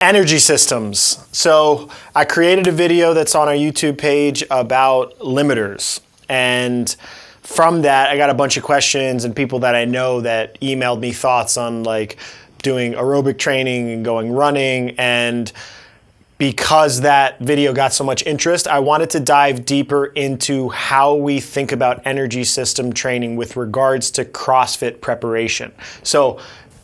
Energy systems. So I created a video that's on our YouTube page about limiters. And from that, I got a bunch of questions and people that I know that emailed me thoughts on like doing aerobic training and going running. And because that video got so much interest, I wanted to dive deeper into how we think about energy system training with regards to CrossFit preparation. So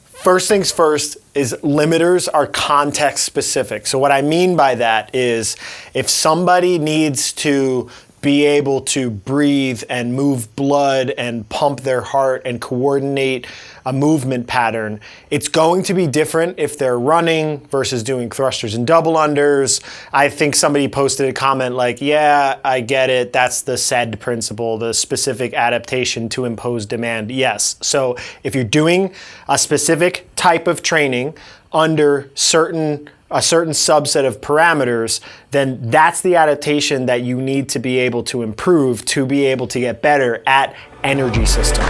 first things first is limiters are context specific. So what I mean by that is if somebody needs to be able to breathe and move blood and pump their heart and coordinate a movement pattern, it's going to be different if they're running versus doing thrusters and double unders. I think somebody posted a comment like, yeah, I get it. That's the SAID principle, the specific adaptation to impose demand. Yes. So if you're doing a specific type of training under a certain subset of parameters, then that's the adaptation that you need to be able to improve to be able to get better at energy system.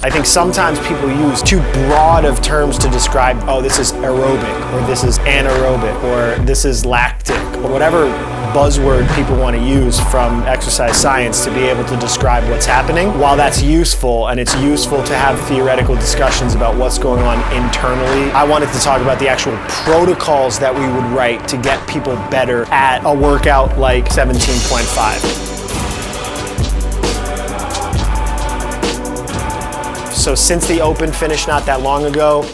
I think sometimes people use too broad of terms to describe, oh, this is aerobic, or this is anaerobic, or this is lactic, or whatever buzzword people want to use from exercise science to be able to describe what's happening. While that's useful, and it's useful to have theoretical discussions about what's going on internally, I wanted to talk about the actual protocols that we would write to get people better at a workout like 17.5. So since the Open finished not that long ago,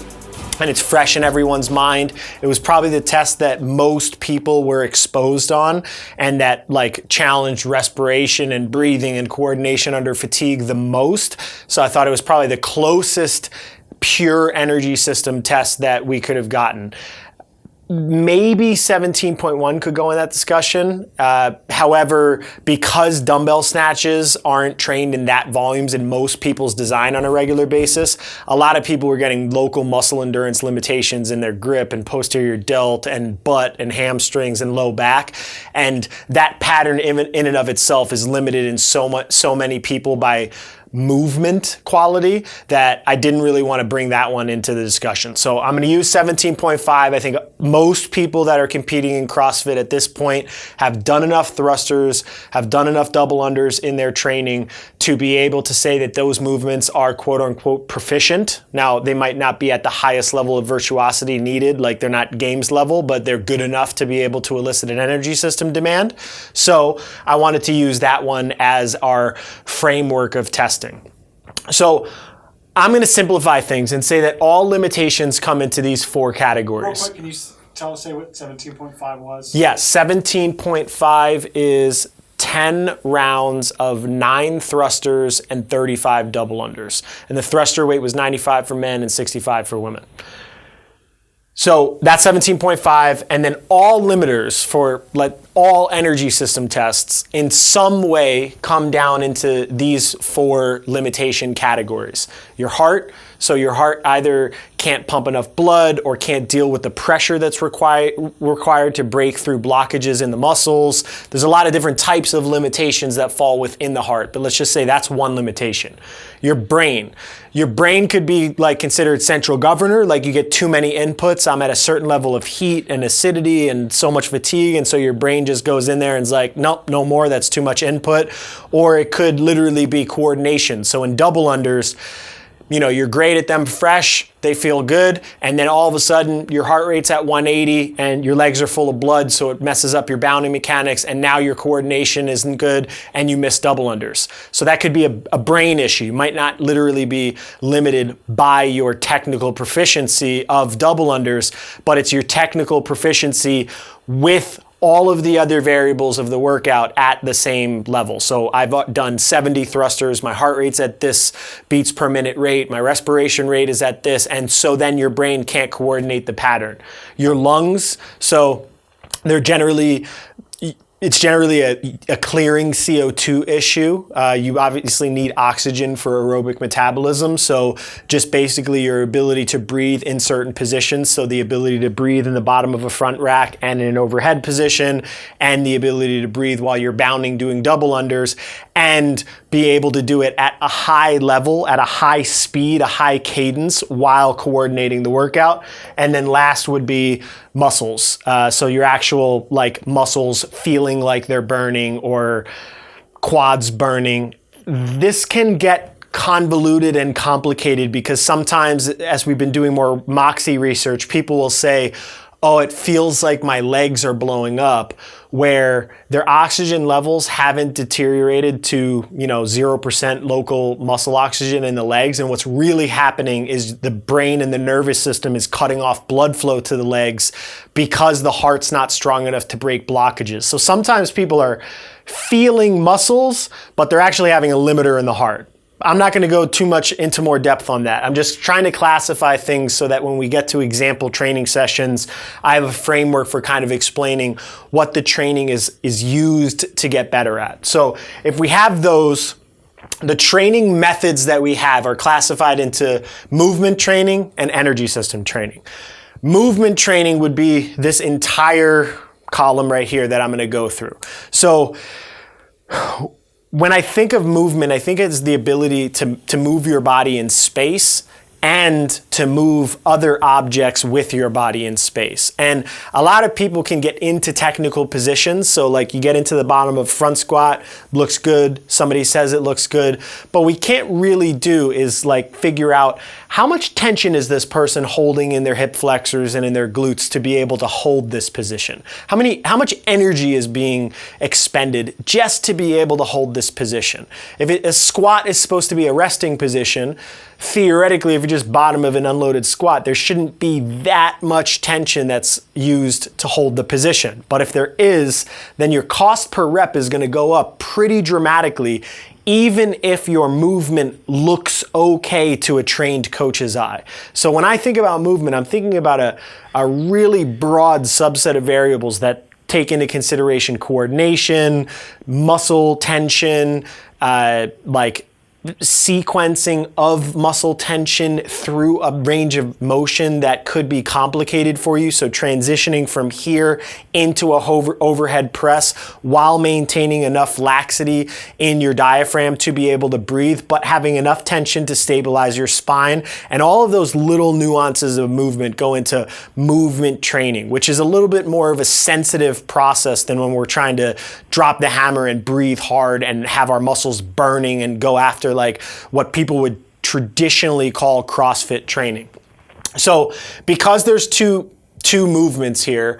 and it's fresh in everyone's mind, it was probably the test that most people were exposed on and that like challenged respiration and breathing and coordination under fatigue the most. So I thought it was probably the closest pure energy system test that we could have gotten. Maybe 17.1 could go in that discussion. However, because dumbbell snatches aren't trained in that volumes in most people's design on a regular basis, a lot of people were getting local muscle endurance limitations in their grip and posterior delt and butt and hamstrings and low back. And that pattern in and of itself is limited in so many people by movement quality that I didn't really want to bring that one into the discussion. So I'm going to use 17.5. I think most people that are competing in CrossFit at this point have done enough thrusters, have done enough double unders in their training to be able to say that those movements are quote unquote proficient. Now, they might not be at the highest level of virtuosity needed, like they're not games level, but they're good enough to be able to elicit an energy system demand. So I wanted to use that one as our framework of testing. So I'm going to simplify things and say that all limitations come into these four categories. Real quick, can you say what 17.5 was? Yes, 17.5 is 10 rounds of 9 thrusters and 35 double unders. And the thruster weight was 95 for men and 65 for women. So that's 17.5, and then all limiters for all energy system tests in some way come down into these four limitation categories. Your heart, so your heart either can't pump enough blood or can't deal with the pressure that's required to break through blockages in the muscles. There's a lot of different types of limitations that fall within the heart, but let's just say that's one limitation. Your brain. Your brain could be like considered central governor, like you get too many inputs. I'm at a certain level of heat and acidity and so much fatigue, and so your brain just goes in there and is like, nope, no more, that's too much input. Or it could literally be coordination. So in double unders, you know, you're great at them fresh, they feel good, and then all of a sudden your heart rate's at 180 and your legs are full of blood, so it messes up your bounding mechanics, and now your coordination isn't good and you miss double unders. So that could be a brain issue. You might not literally be limited by your technical proficiency of double unders, but it's your technical proficiency with all of the other variables of the workout at the same level. So I've done 70 thrusters, my heart rate's at this beats per minute rate, my respiration rate is at this, and so then your brain can't coordinate the pattern. Your lungs, so they're generally it's generally a clearing CO2 issue. You obviously need oxygen for aerobic metabolism. So just basically your ability to breathe in certain positions. So the ability to breathe in the bottom of a front rack and in an overhead position, and the ability to breathe while you're bounding, doing double unders, and be able to do it at a high level, at a high speed, a high cadence while coordinating the workout. And then last would be muscles. So your actual like muscles feeling like they're burning or quads burning. This can get convoluted and complicated because sometimes, as we've been doing more Moxie research, people will say, oh, it feels like my legs are blowing up, where their oxygen levels haven't deteriorated to, 0% local muscle oxygen in the legs. And what's really happening is the brain and the nervous system is cutting off blood flow to the legs because the heart's not strong enough to break blockages. So sometimes people are feeling muscles, but they're actually having a limiter in the heart. I'm not going to go too much into more depth on that. I'm just trying to classify things so that when we get to example training sessions, I have a framework for kind of explaining what the training is used to get better at. So if we have those, the training methods that we have are classified into movement training and energy system training. Movement training would be this entire column right here that I'm going to go through. So when I think of movement, I think it's the ability to move your body in space and to move other objects with your body in space. And a lot of people can get into technical positions. So like you get into the bottom of front squat, looks good. Somebody says it looks good. But we can't really do is like figure out how much tension is this person holding in their hip flexors and in their glutes to be able to hold this position? How much energy is being expended just to be able to hold this position? If a squat is supposed to be a resting position, theoretically, if you're just bottom of an unloaded squat, there shouldn't be that much tension that's used to hold the position. But if there is, then your cost per rep is going to go up pretty dramatically, even if your movement looks okay to a trained coach's eye. So when I think about movement, I'm thinking about a really broad subset of variables that take into consideration coordination, muscle tension, like sequencing of muscle tension through a range of motion that could be complicated for you. So transitioning from here into a overhead press while maintaining enough laxity in your diaphragm to be able to breathe, but having enough tension to stabilize your spine. And all of those little nuances of movement go into movement training, which is a little bit more of a sensitive process than when we're trying to drop the hammer and breathe hard and have our muscles burning and go after like what people would traditionally call CrossFit training. So because there's two movements here,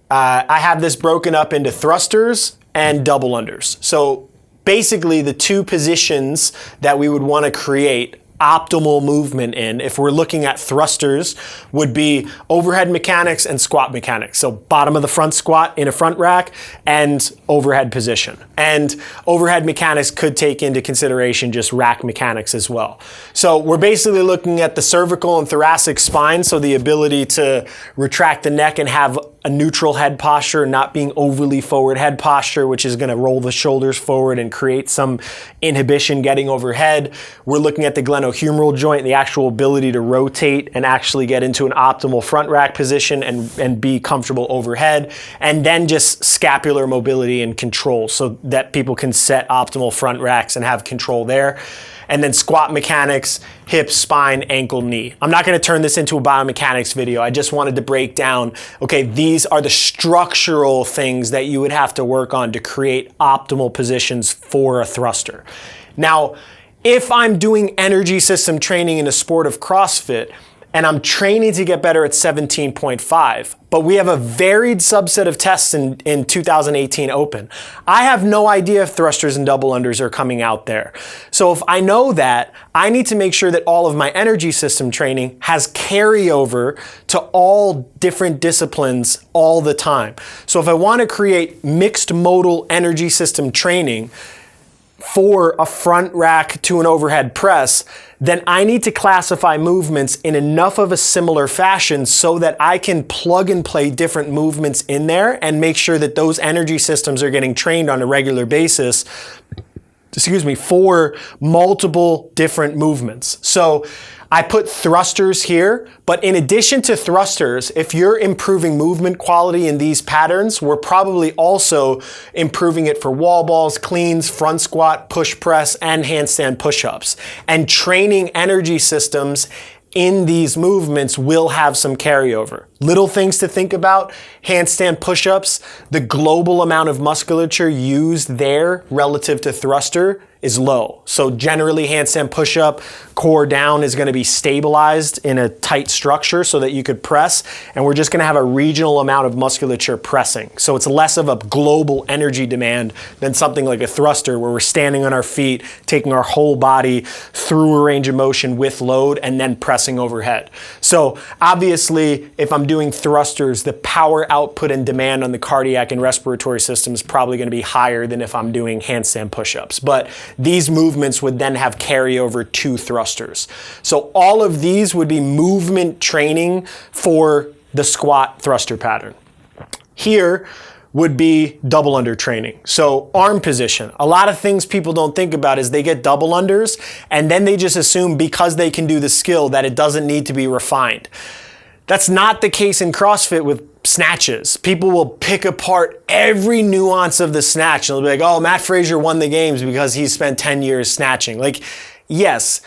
I have this broken up into thrusters and double unders. So basically the two positions that we would want to create optimal movement in, if we're looking at thrusters, would be overhead mechanics and squat mechanics. So bottom of the front squat in a front rack and overhead position. And overhead mechanics could take into consideration just rack mechanics as well. So we're basically looking at the cervical and thoracic spine, so the ability to retract the neck and have a neutral head posture, not being overly forward head posture, which is going to roll the shoulders forward and create some inhibition getting overhead. We're looking at the glenohumeral joint, the actual ability to rotate and actually get into an optimal front rack position and be comfortable overhead. And then just scapular mobility and control so that people can set optimal front racks and have control there. And then squat mechanics, hip, spine, ankle, knee. I'm not going to turn this into a biomechanics video. I just wanted to break down, okay, these are the structural things that you would have to work on to create optimal positions for a thruster. Now, if I'm doing energy system training in a sport of CrossFit, and I'm training to get better at 17.5, but we have a varied subset of tests in 2018 Open. I have no idea if thrusters and double unders are coming out there. So if I know that, I need to make sure that all of my energy system training has carryover to all different disciplines all the time. So if I want to create mixed modal energy system training, for a front rack to an overhead press, then I need to classify movements in enough of a similar fashion so that I can plug and play different movements in there and make sure that those energy systems are getting trained on a regular basis, for multiple different movements. So I put thrusters here, but in addition to thrusters, if you're improving movement quality in these patterns, we're probably also improving it for wall balls, cleans, front squat, push press, and handstand push-ups. And training energy systems in these movements will have some carryover. Little things to think about: handstand push-ups, the global amount of musculature used there relative to thruster is low. So generally handstand push-up, core down is gonna be stabilized in a tight structure so that you could press, and we're just gonna have a regional amount of musculature pressing. So it's less of a global energy demand than something like a thruster where we're standing on our feet, taking our whole body through a range of motion with load and then pressing overhead. So obviously, if I'm doing thrusters, the power output and demand on the cardiac and respiratory system is probably gonna be higher than if I'm doing handstand push-ups. But these movements would then have carryover to thrusters. So all of these would be movement training for the squat thruster pattern. Here would be double under training. So arm position. A lot of things people don't think about is they get double unders and then they just assume because they can do the skill that it doesn't need to be refined. That's not the case in CrossFit with snatches. People will pick apart every nuance of the snatch. And they'll be like, oh, Matt Frazier won the games because he spent 10 years snatching. Like, yes,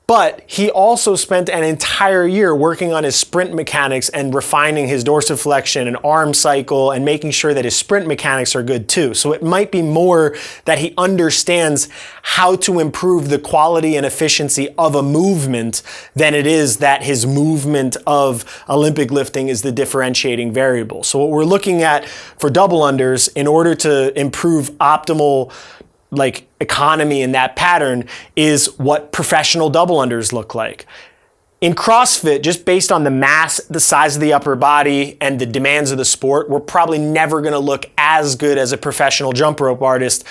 but he also spent an entire year working on his sprint mechanics and refining his dorsiflexion and arm cycle and making sure that his sprint mechanics are good too. So it might be more that he understands how to improve the quality and efficiency of a movement than it is that his movement of Olympic lifting is the differentiating variable. So what we're looking at for double unders in order to improve optimal economy in that pattern is what professional double unders look like. In CrossFit, just based on the mass, the size of the upper body, and the demands of the sport, we're probably never gonna look as good as a professional jump rope artist.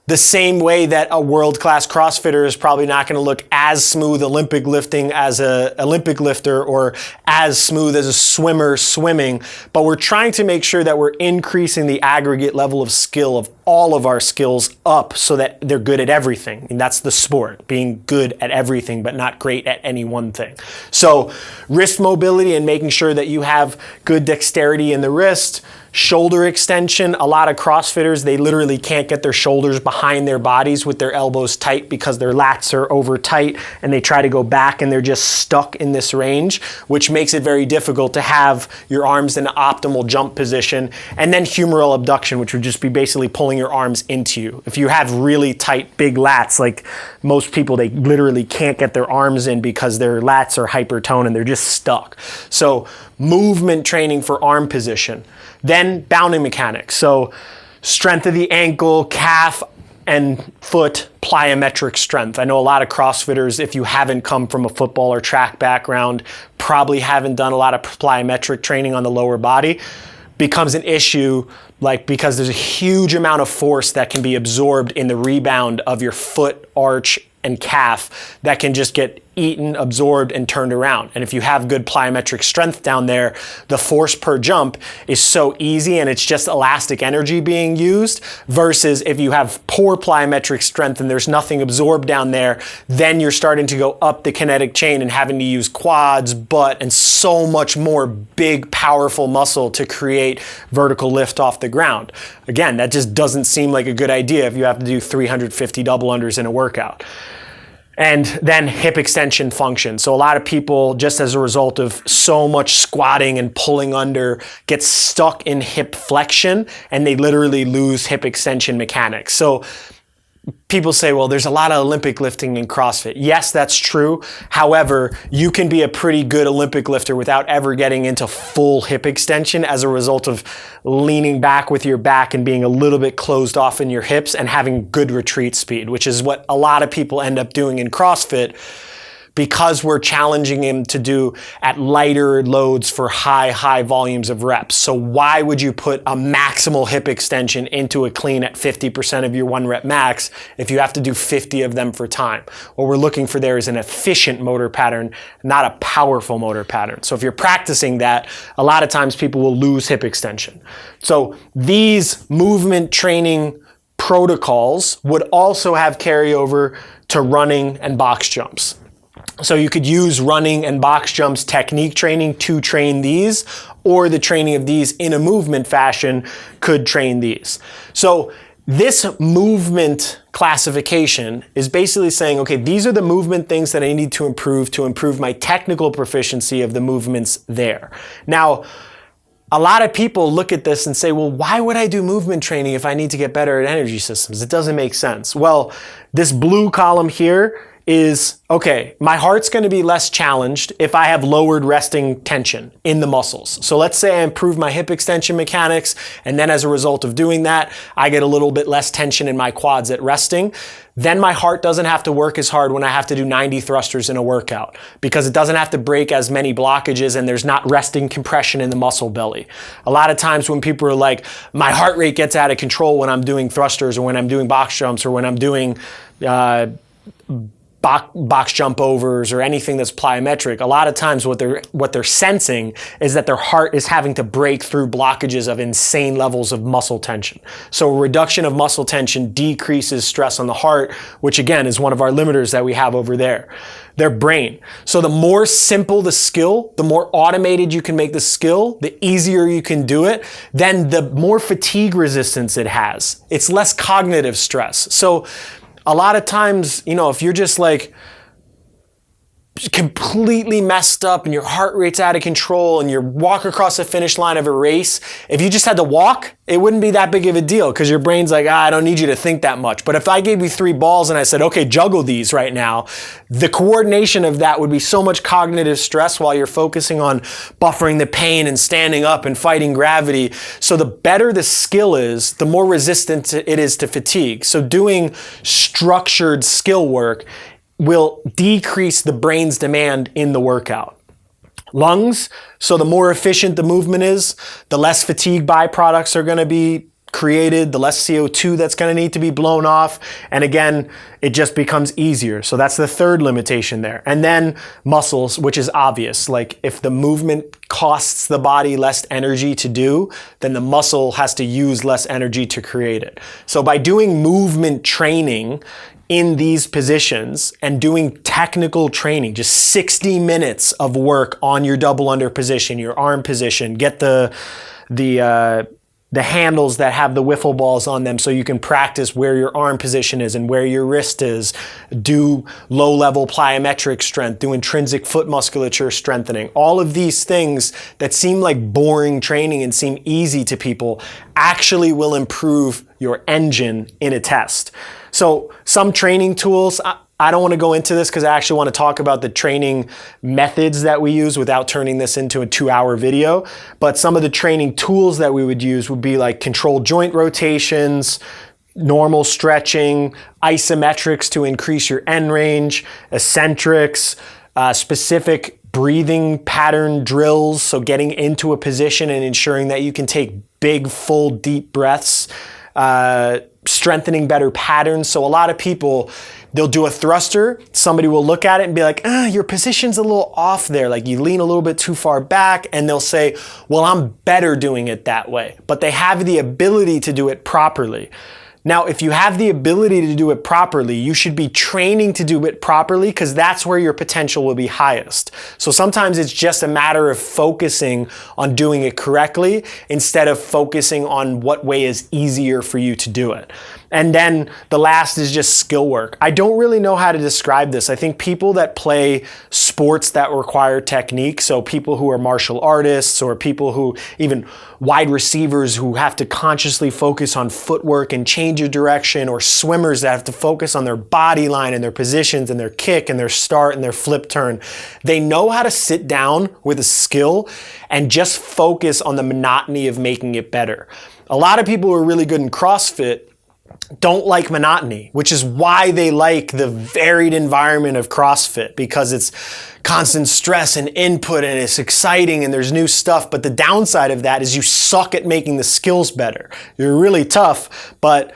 The same way that a world-class CrossFitter is probably not gonna look as smooth Olympic lifting as an Olympic lifter or as smooth as a swimmer swimming, but we're trying to make sure that we're increasing the aggregate level of skill of all of our skills up so that they're good at everything. And that's the sport, being good at everything, but not great at any one thing. So wrist mobility and making sure that you have good dexterity in the wrist. Shoulder extension. A lot of CrossFitters, they literally can't get their shoulders behind their bodies with their elbows tight because their lats are over tight and they try to go back and they're just stuck in this range, which makes it very difficult to have your arms in an optimal jump position. And then humeral abduction, which would just be basically pulling your arms into you. If you have really tight, big lats, like most people, they literally can't get their arms in because their lats are hypertoned and they're just stuck. So movement training for arm position. Then bounding mechanics. So strength of the ankle, calf, and foot plyometric strength. I know a lot of CrossFitters, if you haven't come from a football or track background, probably haven't done a lot of plyometric training on the lower body. Becomes an issue because there's a huge amount of force that can be absorbed in the rebound of your foot, arch, and calf that can just get eaten, absorbed, and turned around. And if you have good plyometric strength down there, the force per jump is so easy and it's just elastic energy being used, versus if you have poor plyometric strength and there's nothing absorbed down there, then you're starting to go up the kinetic chain and having to use quads, butt, and so much more big, powerful muscle to create vertical lift off the ground. Again, that just doesn't seem like a good idea if you have to do 350 double unders in a workout. And then hip extension function. So a lot of people, just as a result of so much squatting and pulling under, get stuck in hip flexion and they literally lose hip extension mechanics. So people say, well, there's a lot of Olympic lifting in CrossFit. Yes, that's true. However, you can be a pretty good Olympic lifter without ever getting into full hip extension as a result of leaning back with your back and being a little bit closed off in your hips and having good retreat speed, which is what a lot of people end up doing in CrossFit. because we're challenging him to do at lighter loads for high volumes of reps. So why would you put a maximal hip extension into a clean at 50% of your 1 rep max if you have to do 50 of them for time? What we're looking for there is an efficient motor pattern, not a powerful motor pattern. So if you're practicing that, a lot of times people will lose hip extension. So these movement training protocols would also have carryover to running and box jumps. So you could use running and box jumps technique training to train these, or the training of these in a movement fashion could train these. So this movement classification is basically saying, okay, these are the movement things that I need to improve my technical proficiency of the movements there. Now, a lot of people look at this and say, well, why would I do movement training if I need to get better at energy systems? It doesn't make sense. Well, this blue column here is, okay, my heart's going to be less challenged if I have lowered resting tension in the muscles. So let's say I improve my hip extension mechanics, and then as a result of doing that, I get a little bit less tension in my quads at resting. Then my heart doesn't have to work as hard when I have to do 90 thrusters in a workout, because it doesn't have to break as many blockages and there's not resting compression in the muscle belly. A lot of times when people are like, my heart rate gets out of control when I'm doing thrusters or when I'm doing box jumps or when I'm doing box jump overs or anything that's plyometric, a lot of times what they're sensing is that their heart is having to break through blockages of insane levels of muscle tension. So a reduction of muscle tension decreases stress on the heart, which again is one of our limiters that we have over there. Their brain. So the more simple the skill, the more automated you can make the skill, the easier you can do it, then the more fatigue resistance it has. It's less cognitive stress. So a lot of times, if you're just like completely messed up and your heart rate's out of control and you're walking across the finish line of a race, if you just had to walk, it wouldn't be that big of a deal because your brain's like, I don't need you to think that much. But if I gave you 3 balls and I said, okay, juggle these right now, the coordination of that would be so much cognitive stress while you're focusing on buffering the pain and standing up and fighting gravity. So the better the skill is, the more resistant it is to fatigue. So doing structured skill work will decrease the brain's demand in the workout. Lungs, so the more efficient the movement is, the less fatigue byproducts are going to be created, the less CO2 that's going to need to be blown off. And again, it just becomes easier. So that's the third limitation there. And then muscles, which is obvious. Like if the movement costs the body less energy to do, then the muscle has to use less energy to create it. So by doing movement training in these positions and doing technical training, just 60 minutes of work on your double under position, your arm position, get the handles that have the wiffle balls on them so you can practice where your arm position is and where your wrist is, do low-level plyometric strength, do intrinsic foot musculature strengthening. All of these things that seem like boring training and seem easy to people actually will improve your engine in a test. So some training tools, I don't want to go into this because I actually want to talk about the training methods that we use without turning this into a 2-hour video. But some of the training tools that we would use would be like controlled joint rotations, normal stretching, isometrics to increase your end range, eccentrics, specific breathing pattern drills. So getting into a position and ensuring that you can take big, full, deep breaths, strengthening better patterns. So a lot of people, they'll do a thruster, somebody will look at it and be like, your position's a little off there, like you lean a little bit too far back, and they'll say, well, I'm better doing it that way. But they have the ability to do it properly. Now, if you have the ability to do it properly, you should be training to do it properly because that's where your potential will be highest. So sometimes it's just a matter of focusing on doing it correctly instead of focusing on what way is easier for you to do it. And then the last is just skill work. I don't really know how to describe this. I think people that play sports that require technique, so people who are martial artists or people who, even wide receivers who have to consciously focus on footwork and change of direction, or swimmers that have to focus on their body line and their positions and their kick and their start and their flip turn. They know how to sit down with a skill and just focus on the monotony of making it better. A lot of people who are really good in CrossFit don't like monotony, which is why they like the varied environment of CrossFit, because it's constant stress and input and it's exciting and there's new stuff. But the downside of that is you suck at making the skills better. You're really tough, but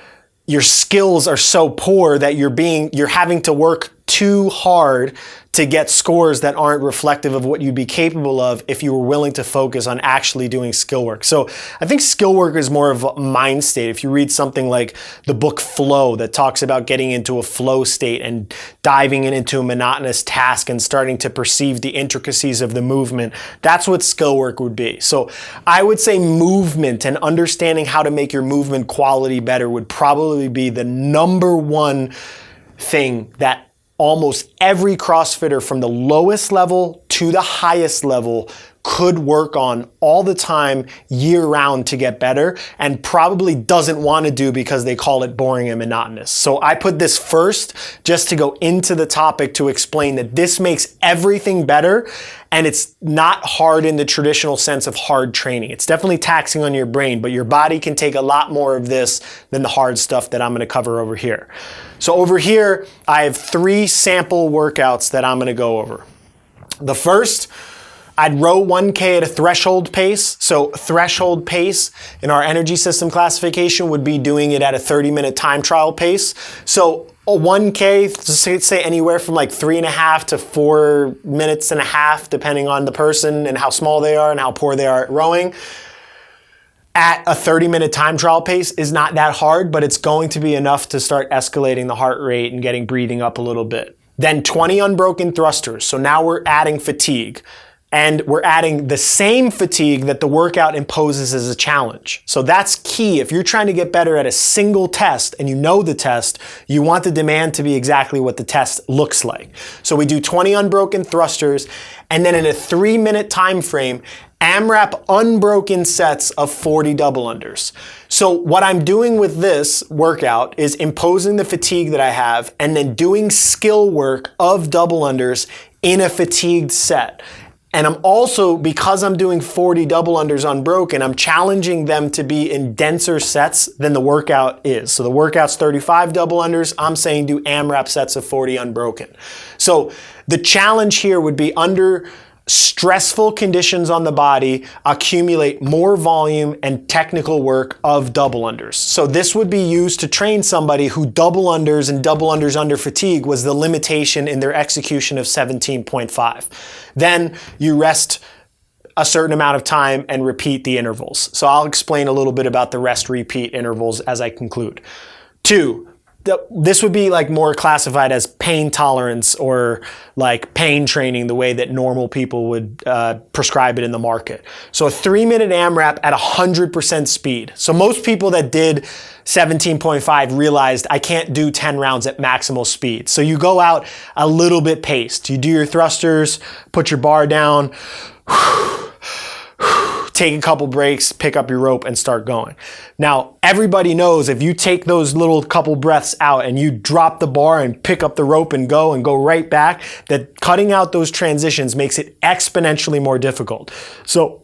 your skills are so poor that you're having to work too hard to get scores that aren't reflective of what you'd be capable of if you were willing to focus on actually doing skill work. So I think skill work is more of a mind state. If you read something like the book Flow that talks about getting into a flow state and diving into a monotonous task and starting to perceive the intricacies of the movement, that's what skill work would be. So I would say movement and understanding how to make your movement quality better would probably be the number one thing that almost every CrossFitter from the lowest level to the highest level could work on all the time, year round, to get better, and probably doesn't want to do because they call it boring and monotonous. So I put this first just to go into the topic to explain that this makes everything better, and it's not hard in the traditional sense of hard training. It's definitely taxing on your brain, but your body can take a lot more of this than the hard stuff that I'm going to cover over here. So over here, I have 3 sample workouts that I'm going to go over. The first, I'd row 1K at a threshold pace. So threshold pace in our energy system classification would be doing it at a 30-minute time trial pace. So a 1K, say anywhere from like 3.5 to 4 minutes and a half, depending on the person and how small they are and how poor they are at rowing, at a 30-minute time trial pace is not that hard, but it's going to be enough to start escalating the heart rate and getting breathing up a little bit. Then 20 unbroken thrusters. So now we're adding fatigue. And we're adding the same fatigue that the workout imposes as a challenge. So that's key. If you're trying to get better at a single test and you know the test, you want the demand to be exactly what the test looks like. So we do 20 unbroken thrusters, and then in a 3-minute time frame, AMRAP unbroken sets of 40 double unders. So what I'm doing with this workout is imposing the fatigue that I have and then doing skill work of double unders in a fatigued set. And I'm also, because I'm doing 40 double unders unbroken, I'm challenging them to be in denser sets than the workout is. So the workout's 35 double unders, I'm saying do AMRAP sets of 40 unbroken. So the challenge here would be under stressful conditions on the body, accumulate more volume and technical work of double unders. So this would be used to train somebody who double unders and double unders under fatigue was the limitation in their execution of 17.5. Then you rest a certain amount of time and repeat the intervals. So I'll explain a little bit about the rest repeat intervals as I conclude. 2, this would be like more classified as pain tolerance or like pain training, the way that normal people would prescribe it in the market. So a 3-minute AMRAP at 100% speed. So most people that did 17.5 realized I can't do 10 rounds at maximal speed. So you go out a little bit paced. You do your thrusters, put your bar down, take a couple breaks, pick up your rope, and start going. Now, everybody knows if you take those little couple breaths out and you drop the bar and pick up the rope and go right back, that cutting out those transitions makes it exponentially more difficult. So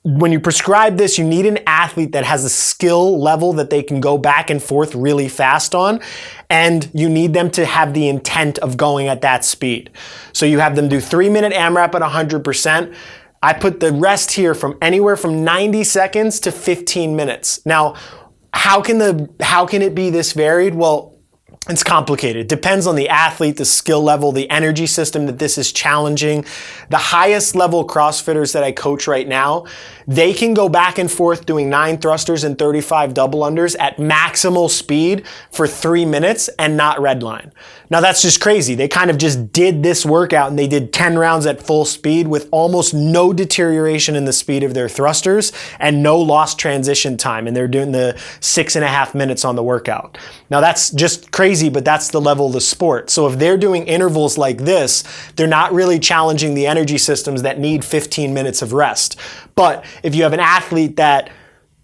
when you prescribe this, you need an athlete that has a skill level that they can go back and forth really fast on, and you need them to have the intent of going at that speed. So you have them do 3-minute AMRAP at 100%. I put the rest here from anywhere from 90 seconds to 15 minutes. Now, how can it be this varied? Well, it's complicated. It depends on the athlete, the skill level, the energy system that this is challenging. The highest level CrossFitters that I coach right now, they can go back and forth doing 9 thrusters and 35 double unders at maximal speed for 3 minutes and not redline. Now that's just crazy. They kind of just did this workout and they did 10 rounds at full speed with almost no deterioration in the speed of their thrusters and no lost transition time. And they're doing the 6.5 minutes on the workout. Now that's just crazy, but that's the level of the sport. So if they're doing intervals like this, they're not really challenging the energy systems that need 15 minutes of rest. But if you have an athlete that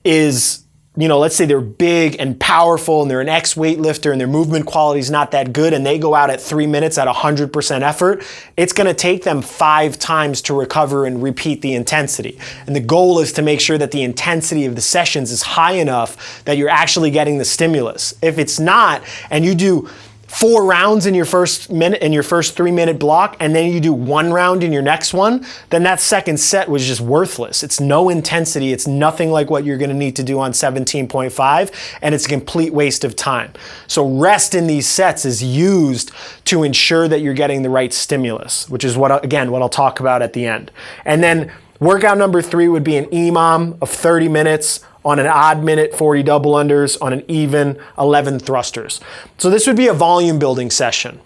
is let's say they're big and powerful and they're an ex-weightlifter and their movement quality is not that good and they go out at 3 minutes at 100% effort, it's going to take them 5 times to recover and repeat the intensity. And the goal is to make sure that the intensity of the sessions is high enough that you're actually getting the stimulus. If it's not, and you do 4 rounds in your first 3-minute block, and then you do 1 round in your next one, then that second set was just worthless. It's no intensity. It's nothing like what you're going to need to do on 17.5, and it's a complete waste of time. So rest in these sets is used to ensure that you're getting the right stimulus, which is what I'll talk about at the end. And then workout number 3 would be an EMOM of 30 minutes on an odd minute, 40 double unders, on an even 11 thrusters. So this would be a volume building session.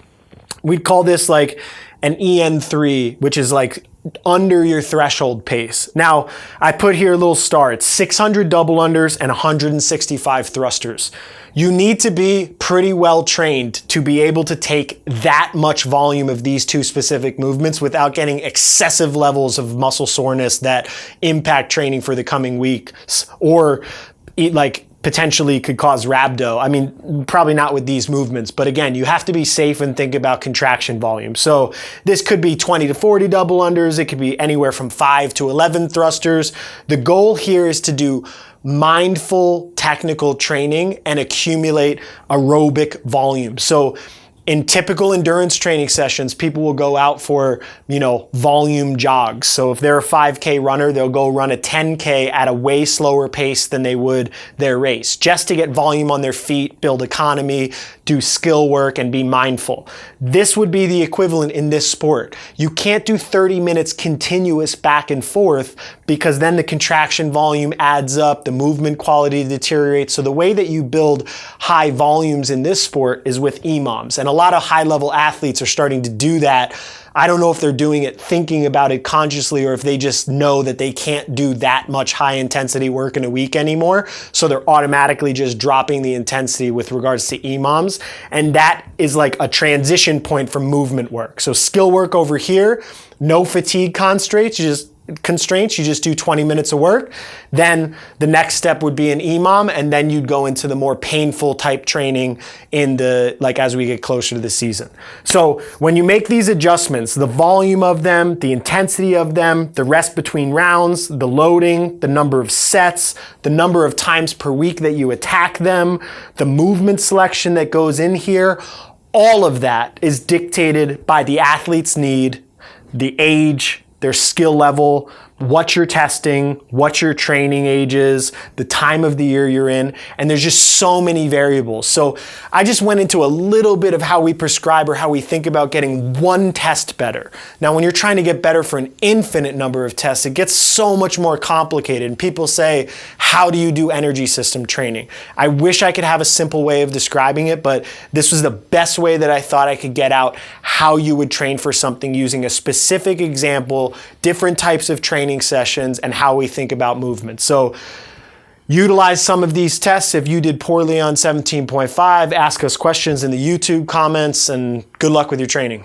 We'd call this like an EN3, which is like under your threshold pace. Now, I put here a little star. It's 600 double unders and 165 thrusters. You need to be pretty well trained to be able to take that much volume of these 2 specific movements without getting excessive levels of muscle soreness that impact training for the coming weeks, or potentially could cause rhabdo. I mean, probably not with these movements, but again, you have to be safe and think about contraction volume. So this could be 20 to 40 double unders. It could be anywhere from 5 to 11 thrusters. The goal here is to do mindful technical training and accumulate aerobic volume. So in typical endurance training sessions, people will go out for, volume jogs. So if they're a 5K runner, they'll go run a 10K at a way slower pace than they would their race, just to get volume on their feet, build economy, do skill work, and be mindful. This would be the equivalent in this sport. You can't do 30 minutes continuous back and forth, because then the contraction volume adds up, the movement quality deteriorates. So the way that you build high volumes in this sport is with EMOMs. And a lot of high-level athletes are starting to do that. I don't know if they're doing it thinking about it consciously, or if they just know that they can't do that much high-intensity work in a week anymore. So they're automatically just dropping the intensity with regards to EMOMs. And that is like a transition point from movement work. So skill work over here, no fatigue constraints, you just do 20 minutes of work. Then the next step would be an EMOM, and then you'd go into the more painful type training as we get closer to the season. So when you make these adjustments, the volume of them, the intensity of them, the rest between rounds, the loading, the number of sets, the number of times per week that you attack them, the movement selection that goes in here, all of that is dictated by the athlete's need, the age, their skill level, what you're testing, what your training age is, the time of the year you're in, and there's just so many variables. So I just went into a little bit of how we prescribe or how we think about getting one test better. Now, when you're trying to get better for an infinite number of tests, it gets so much more complicated. And people say, how do you do energy system training? I wish I could have a simple way of describing it, but this was the best way that I thought I could get out how you would train for something using a specific example, different types of training sessions, and how we think about movement. So utilize some of these tests. If you did poorly on 17.5, ask us questions in the YouTube comments, and good luck with your training.